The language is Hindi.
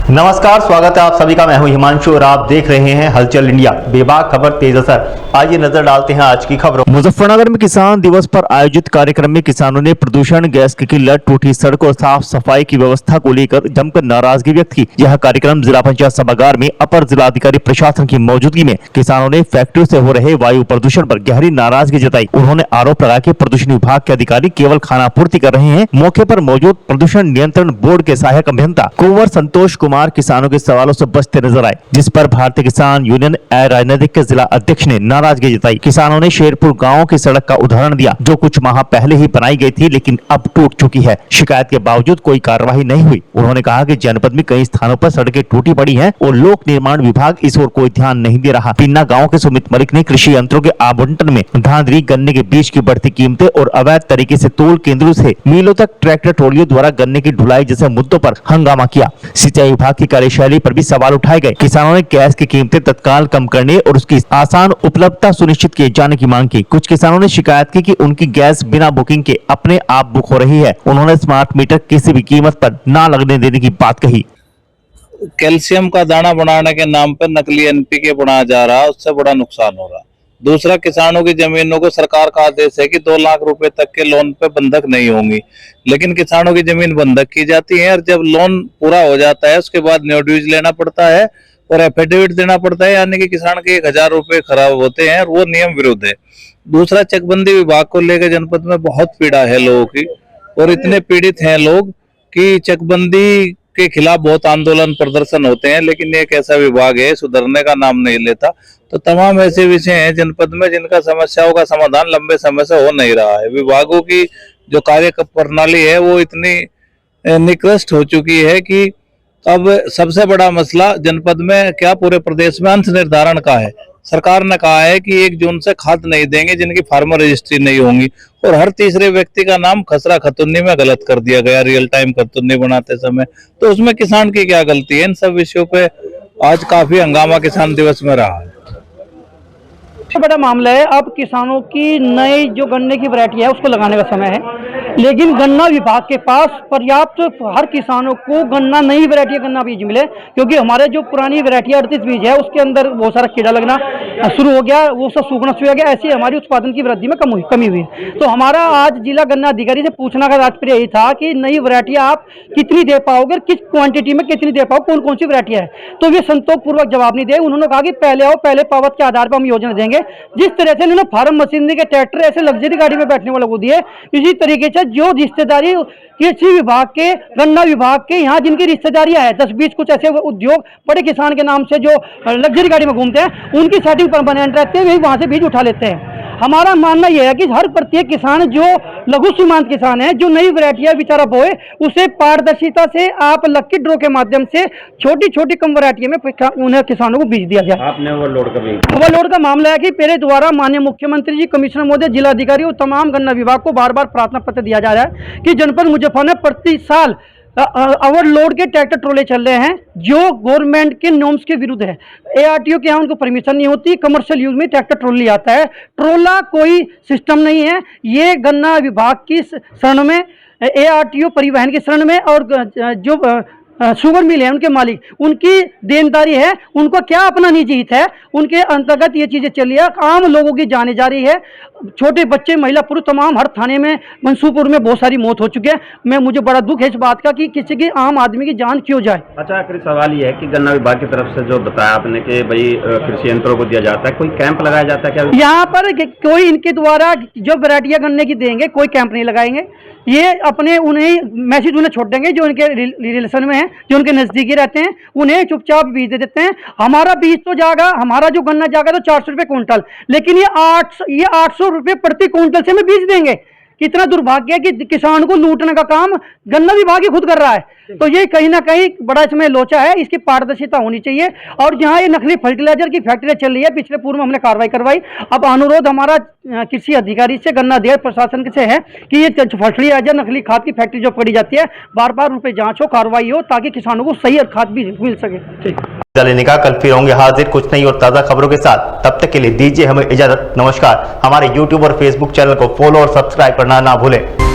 नमस्कार, स्वागत है आप सभी का। मैं हूं हिमांशु और आप देख रहे हैं हलचल इंडिया। बेबाक खबर तेज असर। आइए नजर डालते हैं आज की खबरों। मुजफ्फरनगर में किसान दिवस पर आयोजित कार्यक्रम में किसानों ने प्रदूषण गैस की किल्लत, टूटी सड़क और साफ सफाई की व्यवस्था को लेकर जमकर नाराजगी व्यक्त की। यह कार्यक्रम जिला पंचायत सभागार में अपर जिलाधिकारी प्रशासन की मौजूदगी में किसानों ने फैक्ट्री से हो रहे वायु प्रदूषण पर गहरी नाराजगी जताई। उन्होंने आरोप लगाया कि प्रदूषण विभाग के अधिकारी केवल खानापूर्ति कर रहे हैं। मौके पर मौजूद प्रदूषण नियंत्रण बोर्ड के सहायक अभियंता कुंवर संतोष कुमार किसानों के सवालों से बचते नजर आए, जिस पर भारतीय किसान यूनियन राजनीतिक के जिला अध्यक्ष ने नाराजगी जताई। किसानों ने शेरपुर गांव की सड़क का उदाहरण दिया, जो कुछ माह पहले ही बनाई गई थी लेकिन अब टूट चुकी है। शिकायत के बावजूद कोई कार्रवाई नहीं हुई। उन्होंने कहा कि जनपद में कई स्थानों पर सड़कें टूटी पड़ी हैं और लोक निर्माण विभाग इस ओर कोई ध्यान नहीं दे रहा। पिन्ना गाँव के सुमित मलिक ने कृषि यंत्रों के आवंटन में धांधली, गन्ने के बीज की बढ़ती कीमतें और अवैध तरीके से तोल केंद्रों से मिलों तक ट्रैक्टर ट्रॉलियों द्वारा गन्ने की ढुलाई जैसे मुद्दों पर हंगामा किया। सिंचाई विभाग की कार्यशैली पर भी सवाल उठाए गए। किसानों ने गैस की कीमतें तत्काल कम करने और उसकी आसान उपलब्धता सुनिश्चित किए जाने की मांग की। कुछ किसानों ने शिकायत की कि उनकी गैस बिना बुकिंग के अपने आप बुक हो रही है। उन्होंने स्मार्ट मीटर किसी भी कीमत पर ना लगने देने की बात कही। कैल्शियम का दाना बनाने के नाम पर नकली एनपीके बनाया जा रहा है, उससे बड़ा नुकसान हो रहा है। दूसरा, किसानों की जमीनों को सरकार का आदेश है कि 2 लाख रुपए तक के लोन पे बंधक नहीं होंगी, लेकिन किसानों की जमीन बंधक की जाती है और जब लोन पूरा हो जाता है उसके बाद न्यू ड्यूज लेना पड़ता है और एफिडेविट देना पड़ता है, यानी कि किसान के 1000 रुपए खराब होते हैं और वो नियम विरुद्ध है। दूसरा, चकबंदी विभाग को लेकर जनपद में बहुत पीड़ा है लोगों की, और इतने पीड़ित हैं लोग कि चकबंदी के खिलाफ बहुत आंदोलन प्रदर्शन होते हैं, लेकिन एक ऐसा विभाग है सुधरने का नाम नहीं लेता। तो तमाम ऐसे विषय हैं जनपद में जिनका समस्याओं का समाधान लंबे समय से हो नहीं रहा है। विभागों की जो कार्य प्रणाली है वो इतनी निकृष्ट हो चुकी है कि अब सबसे बड़ा मसला जनपद में क्या पूरे प्रदेश में अंश निर्धारण का है। सरकार ने कहा है कि 1 जून से खाद नहीं देंगे जिनकी फार्मर रजिस्ट्री नहीं होंगी, और हर तीसरे व्यक्ति का नाम खसरा खतुन्नी में गलत कर दिया गया रियल टाइम खतुन्नी बनाते समय। तो उसमें किसान की क्या गलती है? इन सब विषयों पे आज काफी हंगामा किसान दिवस में रहा है। सबसे बड़ा मामला है, अब किसानों की नई जो गन्ने की वैरायटी है उसको लगाने का समय है, लेकिन गन्ना विभाग के पास पर्याप्त हर किसानों को गन्ना नई वैरायटी गन्ना बीज मिले, क्योंकि हमारे जो पुरानी वैरायटी 38 बीज है उसके अंदर बहुत सारा कीड़ा लगना शुरू हो गया, वो सब सूखना शुरू हो गया। ऐसी हमारी उत्पादन की वृद्धि में कमी हुई। तो हमारा आज जिला गन्ना अधिकारी से पूछना का तात्पर्य यही था कि नई वैरायटी आप कितनी दे पाओगे, किस क्वांटिटी में कितनी दे पाओ, कौन कौन सी वैरायटी है। तो ये संतोषपूर्वक जवाब नहीं दे। उन्होंने कहा कि पहले आओ पहले पावत के आधार पर हम योजना देंगे। जिस तरह से उन्होंने फार्म मशीनरी के ट्रैक्टर ऐसे लग्जरी गाड़ी में बैठने वाले को दिए, इसी तरीके से जो रिश्तेदारी कृषि विभाग के, गन्ना विभाग के यहाँ जिनकी रिश्तेदारियां है, 10-20 कुछ ऐसे उद्योग बड़े किसान के नाम से जो लग्जरी गाड़ी में घूमते हैं, उनकी सेटिंग परमानेंट रहते हैं, वही वहां से बीज उठा लेते हैं। हमारा मानना यह है कि हर प्रत्येक किसान जो लघु सीमांत किसान है, जो नई वैरायटियां बेचारा बोए, उसे पारदर्शिता से आप लक्की ड्रॉ के माध्यम से छोटी छोटी कम वैरायटी में उन्हें किसानों को बीज दिया जाए। आपने ओवरलोड का मामला है कि मेरे द्वारा माननीय मुख्यमंत्री जी, कमिश्नर महोदय, जिलाधिकारी और तमाम गन्ना विभाग को बार बार प्रार्थना पत्र दिया जा रहा है कि जनपद मुजफ्फरनगर में प्रति साल ओवरलोड के ट्रैक्टर ट्रोले चल रहे हैं जो गवर्नमेंट के नॉर्म्स के विरुद्ध है। ARTO के यहाँ उनको परमिशन नहीं होती, कमर्शियल यूज में ट्रैक्टर ट्रोली आता है। ट्रोला कोई सिस्टम नहीं है, ये गन्ना विभाग की शरण में, ARTO परिवहन की शरण में, और जो शुगर मिल है उनके मालिक, उनकी देनदारी है, उनको क्या अपना निजी हित है, उनके अंतर्गत ये चीजें चल रही है। आम लोगों की जाने जा रही है, छोटे बच्चे, महिला, पुरुष, तमाम हर थाने में, मंसूरपुर में बहुत सारी मौत हो चुकी है। मुझे बड़ा दुख है इस बात का कि किसी की आम आदमी की जान क्यों जाए। अच्छा, आखिरी सवाल ये है कि गन्ना विभाग की तरफ से जो बताया आपने कि भाई कृषि यंत्रों को दिया जाता है, कोई कैंप लगाया जाता है क्या? यहाँ पर कोई इनके द्वारा जो वैरायटियां गन्ने की देंगे, कोई कैंप नहीं लगाएंगे। ये अपने उन्हें मैसेज उन्हें छोड़ देंगे जो उनके रिलेशन में है, जो उनके नजदीकी रहते हैं, उन्हें चुपचाप बीज दे देते हैं। हमारा बीज तो जाएगा, हमारा जो गन्ना जाएगा तो 400 रुपये क्विंटल, लेकिन ये 800 रुपये प्रति क्विंटल से हमें बीज देंगे। कितना दुर्भाग्य है कि किसान को लूटने का काम गन्ना विभाग ही खुद कर रहा है। तो ये कहीं ना कहीं बड़ा इसमें लोचा है, इसकी पारदर्शिता होनी चाहिए। और जहाँ ये नकली फर्टिलाइजर की फैक्ट्री चल रही है, पिछले पूर्व में हमने कार्रवाई करवाई। अब अनुरोध हमारा कृषि अधिकारी से, गन्ना अधिकारी प्रशासन से है कि ये फर्टिलाइजर, नकली खाद की फैक्ट्री जो पड़ी जाती है, बार बार उन पर जांच हो, कार्रवाई हो, ताकि किसानों को सही खाद भी मिल सके। ठीक, लेने का कल फिर होंगे हाजिर कुछ नई और ताजा खबरों के साथ। तब तक के लिए दीजिए हमें इजाजत। नमस्कार। हमारे YouTube और Facebook चैनल को फॉलो और सब्सक्राइब करना ना भूलें।